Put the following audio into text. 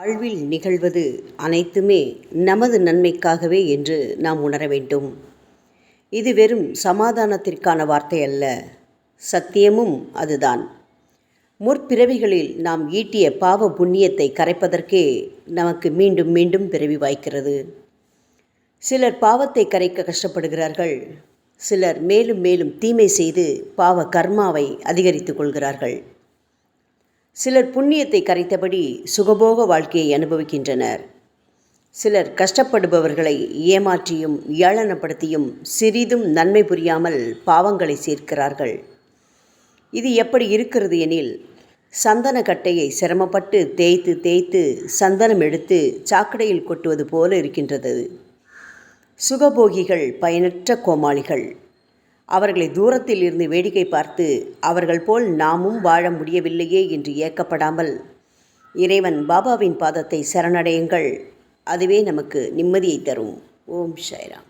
வாழ்வில் நிகழ்வது அனைத்துமே நமது நன்மைக்காகவே என்று நாம் உணர வேண்டும். இது வெறும் சமாதானத்திற்கான வார்த்தை அல்ல, சத்தியமும் அதுதான். முற்பிறவிகளில் நாம் ஈட்டிய பாவ புண்ணியத்தை கரைப்பதற்கே நமக்கு மீண்டும் மீண்டும் பிறவி வாய்க்கிறது. சிலர் பாவத்தை கரைக்க கஷ்டப்படுகிறார்கள், சிலர் மேலும் மேலும் தீமை செய்து பாவ கர்மாவை அதிகரித்துக் கொள்கிறார்கள். சிலர் புண்ணியத்தை கரைத்தபடி சுகபோக வாழ்க்கையை அனுபவிக்கின்றனர். சிலர் கஷ்டப்படுபவர்களை ஏமாற்றியும் ஏளனப்படுத்தியும் சிறிதும் நன்மை புரியாமல் பாவங்களை சேர்க்கிறார்கள். இது எப்படி இருக்கிறது எனில், சந்தன கட்டையை சிரமப்பட்டு தேய்த்து தேய்த்து சந்தனம் எடுத்து சாக்கடையில் கொட்டுவது போல இருக்கின்றது. சுகபோகிகள் பயனற்ற கோமாளிகள். அவர்களை தூரத்தில் இருந்து வேடிக்கை பார்த்து அவர்கள் போல் நாமும் வாழ முடியவில்லையே என்று ஏக்கப்படாமல் இறைவன் பாபாவின் பாதத்தை சரணடையுங்கள். அதுவே நமக்கு நிம்மதியை தரும். ஓம் சாய்ராம்.